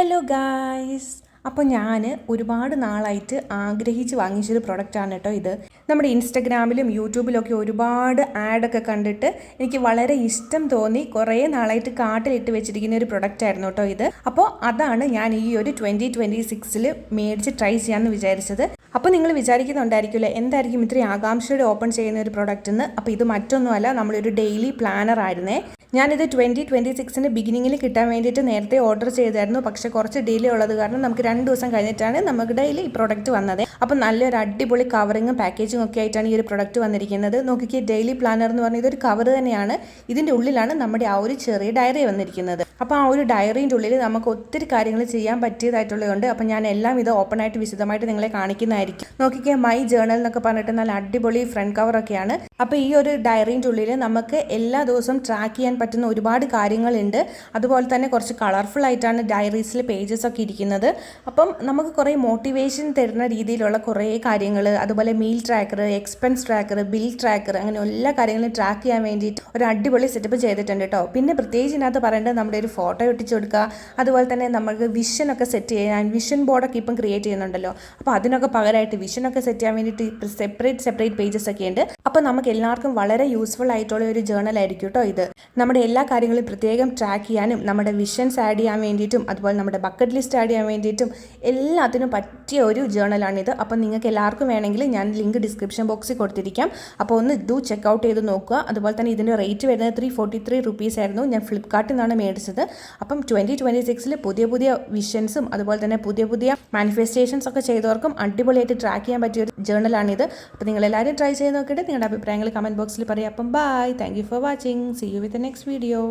Hello guys. അപ്പോൾ ഞാൻ ഒരുപാട് നാളായിട്ട് ആഗ്രഹിച്ച് വാങ്ങിച്ചൊരു പ്രൊഡക്റ്റാണ് കേട്ടോ ഇത്. നമ്മുടെ ഇൻസ്റ്റഗ്രാമിലും യൂട്യൂബിലൊക്കെ ഒരുപാട് ആഡൊക്കെ കണ്ടിട്ട് എനിക്ക് വളരെ ഇഷ്ടം തോന്നി കുറേ നാളായിട്ട് കാട്ടിലിട്ട് വെച്ചിരിക്കുന്ന ഒരു പ്രൊഡക്റ്റായിരുന്നു കേട്ടോ ഇത്. അപ്പോൾ അതാണ് ഞാൻ ഈ ഒരു 2026 മേടിച്ച് ട്രൈ ചെയ്യാമെന്ന് വിചാരിച്ചത്. അപ്പോൾ നിങ്ങൾ വിചാരിക്കുന്നുണ്ടായിരിക്കില്ലേ എന്തായിരിക്കും ഇത്രയും ആകാംക്ഷയോടെ ഓപ്പൺ ചെയ്യുന്ന ഒരു പ്രൊഡക്റ്റ് എന്ന്. അപ്പോൾ ഇത് മറ്റൊന്നുമല്ല, നമ്മളൊരു ഡെയിലി പ്ലാനർ ആയിരുന്നേ. ഞാനിത് 2026 ബിഗിനിങ്ങിൽ കിട്ടാൻ വേണ്ടിയിട്ട് നേരത്തെ ഓർഡർ ചെയ്തായിരുന്നു. പക്ഷേ കുറച്ച് ഡിലേ ഉള്ളത് കാരണം നമുക്ക് 2 ദിവസം കഴിഞ്ഞിട്ടാണ് നമുക്ക് ഡെയിലി ഈ പ്രൊഡക്റ്റ് വന്നത്. അപ്പോൾ നല്ലൊരു അടിപൊളി കവറിങ്ങും പാക്കേജിങ്ങും ഒക്കെ ആയിട്ടാണ് ഈ ഒരു പ്രൊഡക്റ്റ് വന്നിരിക്കുന്നത്. നോക്കിക്കേ, ഡെയിലി പ്ലാനർ എന്ന് പറഞ്ഞ ഇതൊരു കവർ തന്നെയാണ്. ഇതിൻ്റെ ഉള്ളിലാണ് നമ്മുടെ ആ ഒരു ചെറിയ ഡയറി വന്നിരിക്കുന്നത്. അപ്പോൾ ആ ഒരു ഡയറിൻ്റെ ഉള്ളിൽ നമുക്ക് ഒത്തിരി കാര്യങ്ങൾ ചെയ്യാൻ പറ്റിയതായിട്ടുള്ളതുകൊണ്ട് അപ്പോൾ ഞാൻ എല്ലാം ഇത് ഓപ്പൺ ആയിട്ട് വിശദമായിട്ട് നിങ്ങളെ കാണിക്കുന്നതായിരിക്കും. നോക്കിക്കേ, മൈ ജേണൽ എന്നൊക്കെ പറഞ്ഞിട്ട് നല്ല അടിപൊളി ഫ്രണ്ട് കവറൊക്കെയാണ്. അപ്പോൾ ഈ ഒരു ഡയറിൻ്റെ ഉള്ളിൽ നമുക്ക് എല്ലാ ദിവസവും ട്രാക്ക് ചെയ്യാൻ പറ്റുന്ന ഒരുപാട് കാര്യങ്ങളുണ്ട്. അതുപോലെ തന്നെ കുറച്ച് കളർഫുൾ ആയിട്ടാണ് ഡയറീസിൽ പേജസ് ഒക്കെ ഇരിക്കുന്നത്. അപ്പം നമുക്ക് കുറേ മോട്ടിവേഷൻ തരുന്ന രീതിയിലുള്ള കുറേ കാര്യങ്ങൾ, അതുപോലെ meal tracker, expense tracker, bill tracker, അങ്ങനെ എല്ലാ കാര്യങ്ങളും ട്രാക്ക് ചെയ്യാൻ വേണ്ടിയിട്ട് ഒരു അടിപൊളി സെറ്റപ്പ് ചെയ്തിട്ടുണ്ട് കേട്ടോ. പിന്നെ പ്രത്യേകിച്ച് ഇതിനകത്ത് പറയേണ്ടത് നമ്മുടെ ഒരു ഫോട്ടോ ഒട്ടിച്ചു കൊടുക്കുക, അതുപോലെ തന്നെ നമുക്ക് വിഷനൊക്കെ സെറ്റ് ചെയ്യാൻ വിഷൻ ബോർഡൊക്കെ ഇപ്പം ക്രിയേറ്റ് ചെയ്യുന്നുണ്ടല്ലോ. അപ്പോൾ അതിനൊക്കെ പകരമായിട്ട് വിഷനൊക്കെ സെറ്റ് ചെയ്യാൻ വേണ്ടിയിട്ട് സെപ്പറേറ്റ് പേജസ് ഒക്കെ ഉണ്ട്. അപ്പോൾ നമുക്ക് എല്ലാവർക്കും വളരെ യൂസ്ഫുൾ ആയിട്ടുള്ള ഒരു ജേണൽ ആയിരിക്കും കേട്ടോ ഇത്. നമ്മുടെ എല്ലാ കാര്യങ്ങളും പ്രത്യേകം ട്രാക്ക് ചെയ്യാനും നമ്മുടെ വിഷൻസ് ആഡ് ചെയ്യാൻ വേണ്ടിയിട്ടും അതുപോലെ നമ്മുടെ ബക്കറ്റ് ലിസ്റ്റ് ആഡ് ചെയ്യാൻ വേണ്ടിയിട്ടും എല്ലാത്തിനും പറ്റിയ ഒരു ജേണലാണിത്. അപ്പോൾ നിങ്ങൾക്ക് എല്ലാവർക്കും വേണമെങ്കിൽ ഞാൻ ലിങ്ക് ഡിസ്ക്രിപ്ഷൻ ബോക്സിൽ കൊടുത്തിരിക്കാം. അപ്പോൾ ഒന്ന് ഇത് ചെക്കൗട്ട് ചെയ്ത് നോക്കുക. അതുപോലെ തന്നെ ഇതിൻ്റെ റേറ്റ് വരുന്നത് 343 റുപ്പീസ് ആയിരുന്നു. ഞാൻ ഫ്ലിപ്കാർട്ടിൽ നിന്നാണ് മേടിച്ചത്. അപ്പം 2026 പുതിയ വിഷൻസും അതുപോലെ തന്നെ പുതിയ മാനിഫെസ്റ്റേഷൻസ് ഒക്കെ ചെയ്തവർക്കും അടിപൊളിയായിട്ട് ട്രാക്ക് ചെയ്യാൻ പറ്റിയ ഒരു ജേണലാണിത്. അപ്പോൾ നിങ്ങളെല്ലാവരും ട്രൈ ചെയ്ത് നോക്കിയിട്ട് നിങ്ങളുടെ അഭിപ്രായങ്ങൾ കമൻറ്റ് ബോക്സിൽ പറയാം. അപ്പം bye, thank you for watching, see you with the next video.